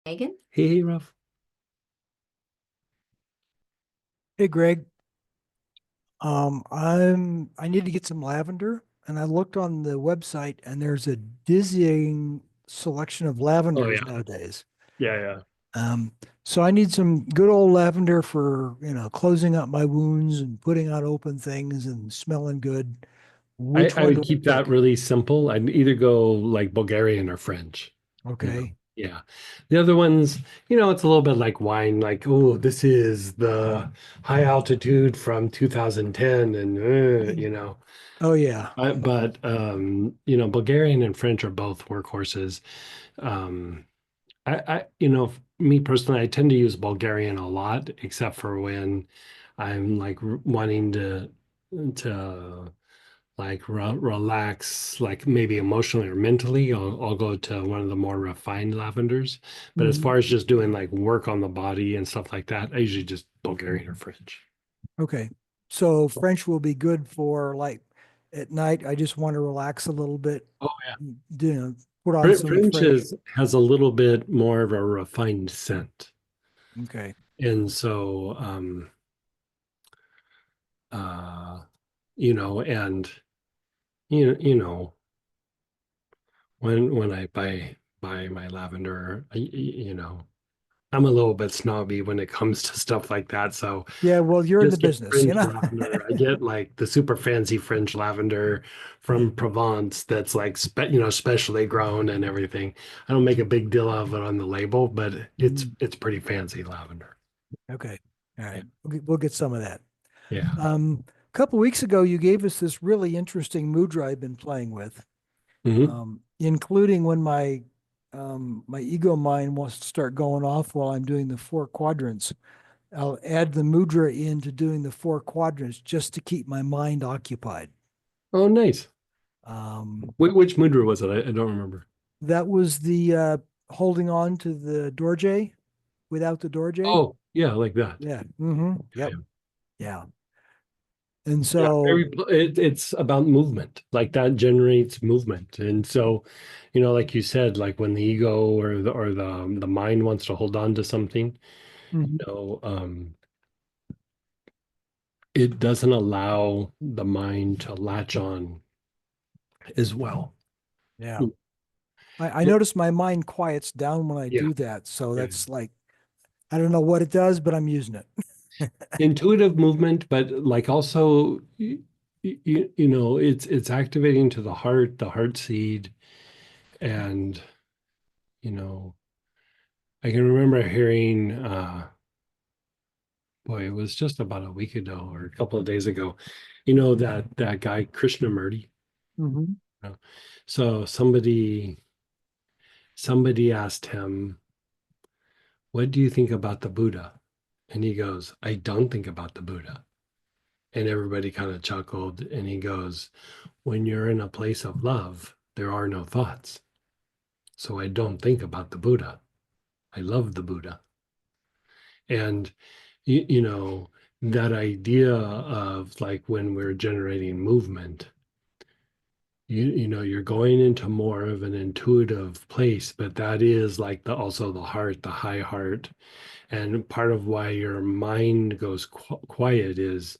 Megan? Hey, Ruff. Hey Greg, I need to get some lavender, and I looked on the website, and there's a dizzying selection of Oh lavenders yeah, nowadays. yeah. Um, so I need some good old lavender for, closing up my wounds and putting out open things and smelling good. I, Which I one would do I keep that pick? really simple. I'd either go like Bulgarian or French. You know, Okay. yeah. The other ones, it's a little bit like wine. Like, oh, this is the high altitude from 2010, and Oh yeah. Bulgarian and French are both workhorses. Um, me personally, I tend to use Bulgarian a lot, except for when I'm like wanting to like relax, like maybe emotionally or mentally. I'll go to one of the more refined lavenders. But as Mhm. far as just doing like work on the body and stuff like that, I usually just Bulgarian or French. Okay. So French will be good for like at night. I just want to relax a little bit, Oh yeah. you know, put on some French French. has a little bit more of a refined scent, Okay. and so uh, and when I buy my lavender, I'm a little bit snobby when it comes to stuff like that. So Yeah, well, you're in the just get business, French lavender. I get like the super fancy French lavender from Provence that's like specially grown and everything. I don't make a big deal of it on the label, but it's Mhm. it's pretty fancy lavender. Okay. All Yeah. right. We'll get some of that. Yeah. A couple weeks ago, you gave us this really interesting Mudra I've been playing with, Hmm. including when my ego mind wants to start going off while I'm doing the four quadrants. I'll add the Mudra into doing the four quadrants just to keep my mind occupied. Oh, nice. Um, Which Mudra was it? I don't remember. that was the holding on to the Dorje without the Dorje. Oh, yeah, like that. Yeah. Mm-hmm. Yeah. Yep. Yeah. And Yeah, so, it's about movement. Like that generates movement. And so, like you said, like when the ego or the mind wants to hold on to something, mhm, you know, um, it doesn't allow the mind to latch on as well. yeah. I notice my mind quiets down when I Yeah, do that. So yeah. that's like, I don't know what it does, but I'm using it. Intuitive movement, but like also, it's activating to the heart seed, and you know, I can remember hearing. Boy, it was just about a week ago or a couple of days ago. That guy Krishnamurti. Hmm. You know? So somebody asked him, "What do you think about the Buddha?" And he goes, "I don't think about the Buddha." And everybody kind of chuckled. And he goes, "When you're in a place of love, there are no thoughts. So I don't think about the Buddha. I love the Buddha." And you, you know that idea of like when we're generating movement, you're going into more of an intuitive place, but that is like the heart, the high heart. And part of why your mind goes quiet is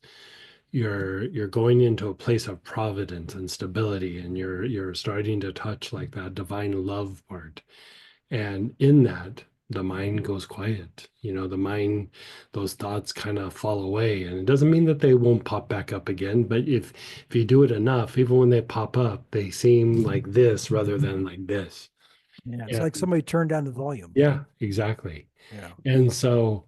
you're going into a place of providence and stability, and you're starting to touch like that divine love part. And in that, the mind goes quiet. The mind, those thoughts kind of fall away. And it doesn't mean that they won't pop back up again, but if you do it enough, even when they pop up, they seem like this rather than like this. Yeah. It's And like somebody turned down the volume. yeah, exactly. Yeah. And so,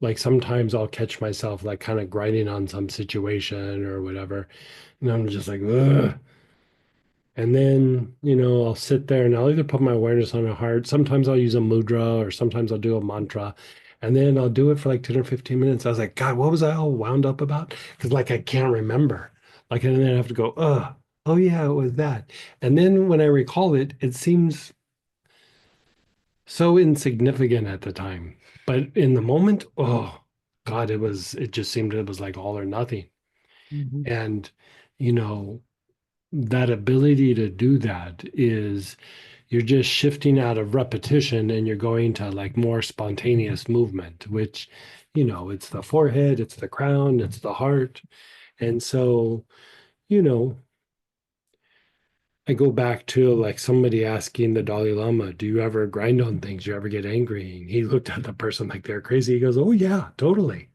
like sometimes I'll catch myself like kind of grinding on some situation or whatever. And I'm just like, ugh. And then, I'll sit there and I'll either put my awareness on a heart. Sometimes I'll use a mudra or sometimes I'll do a mantra. And then I'll do it for like 10 or 15 minutes. I was like, God, what was I all wound up about? Because like I can't remember. Like, and then I have to go, oh yeah, it was that. And then when I recall it, it seems so insignificant at the time. But in the moment, oh God, it just seemed it was like all or nothing. Hmm. And, you know, that ability to do that is you're just shifting out of repetition and you're going to like more spontaneous movement, which, it's the forehead, it's the crown, it's the heart. And so, you know, I go back to like somebody asking the Dalai Lama, do you ever grind on things? Do you ever get angry? And he looked at the person like they're crazy. He goes, oh, yeah, totally.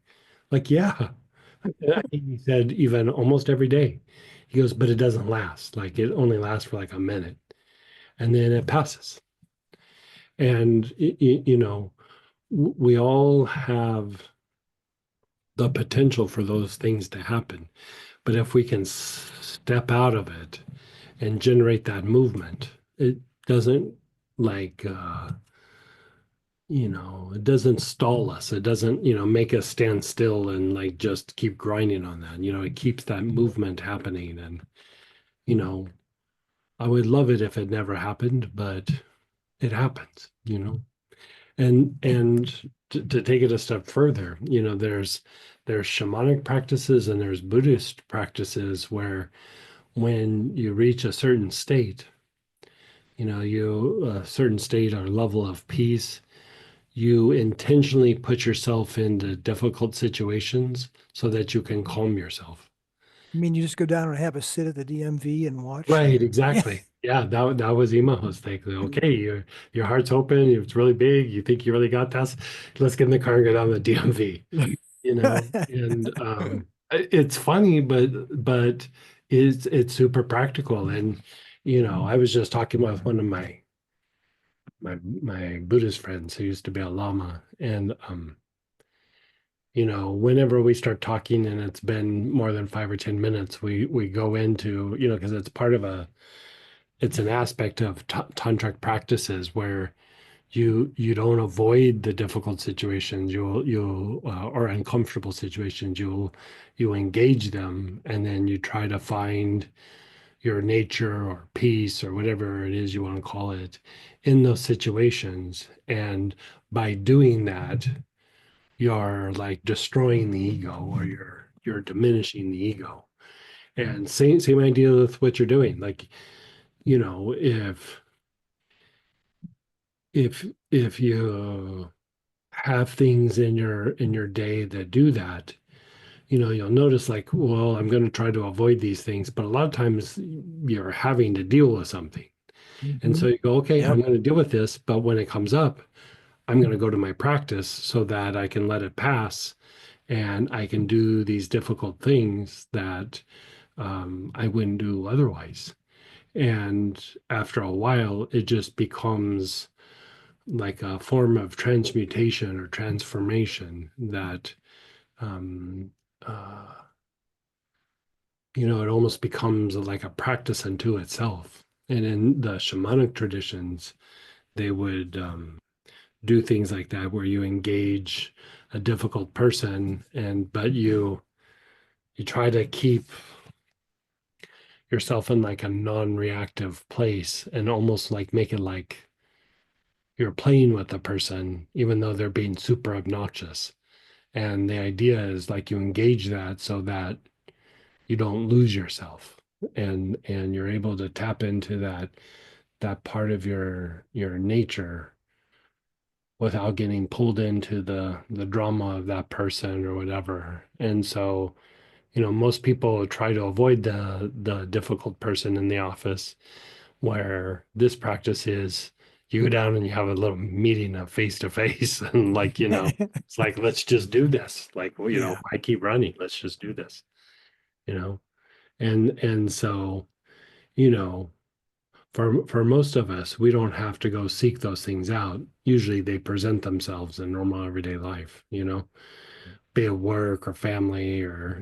Like, yeah. He said, even almost every day. He goes, but it doesn't last. Like, it only lasts for like a minute and then it passes. And, we all have the potential for those things to happen. But if we can step out of it and generate that movement, it doesn't like, it doesn't stall us. It doesn't, make us stand still and like just keep grinding on that. It keeps that movement happening. And, you know, I would love it if it never happened, but it happens. And to take it a step further, there's shamanic practices and there's Buddhist practices where when you reach a certain state, a certain state or level of peace, you intentionally put yourself into difficult situations so that you can calm yourself. I mean, you just go down and have a sit at the DMV and watch. Right, Yeah. exactly. Yeah, that was Imajo's thing. Okay, your heart's open, it's really big, you think you really got this. Let's get in the car and go down to the DMV. And it's funny, but it's super practical. And I was just talking with one of my Buddhist friends who used to be a lama, and whenever we start talking and it's been more than 5 or 10 minutes, we go into, because it's an aspect of tantric practices where you don't avoid the difficult situations, or uncomfortable situations, you engage them, and then you try to find your nature or peace or whatever it is you want to call it in those situations. And by doing that, you're like destroying the ego, or you're diminishing the ego. And same idea with what you're doing. Like, if you have things in your day that do that, you'll notice like, well, I'm going to try to avoid these things, but a lot of times you're having to deal with something. And Hmm. so you go, okay, I'm Yep. going to deal with this, but when it comes up, I'm going to go to my practice so that I can let it pass and I can do these difficult things that I wouldn't do otherwise. And after a while, it just becomes like a form of transmutation or transformation that, um, uh, it almost becomes like a practice unto itself. And in the shamanic traditions, they would do things like that where you engage a difficult person, but you try to keep yourself in like a non-reactive place and almost like make it like you're playing with the person even though they're being super obnoxious. And the idea is like you engage that so that you don't lose yourself, and you're able to tap into that part of your nature without getting pulled into the drama of that person or whatever. And so, most people try to avoid the difficult person in the office, where this practice is you go down and you have a little meeting of face to face and like, it's like, let's just do this. Like, well, Yeah. I keep running. Let's just do this, you know? And so, you know, for most of us, we don't have to go seek those things out. Usually they present themselves in normal everyday life, be it work or family, or,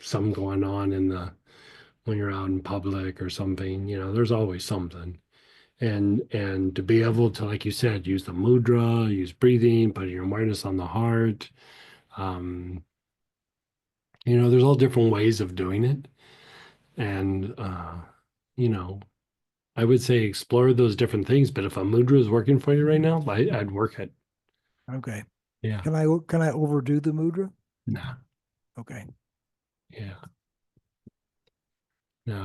something going on when you're out in public or something, there's always something. And to be able to, like you said, use the mudra, use breathing, putting your awareness on the heart. Um, there's all different ways of doing it. And you know, I would say explore those different things, but if a mudra is working for you right now, I'd work it. Okay. Yeah. Can I overdo the mudra? Nah. Okay. Yeah. No.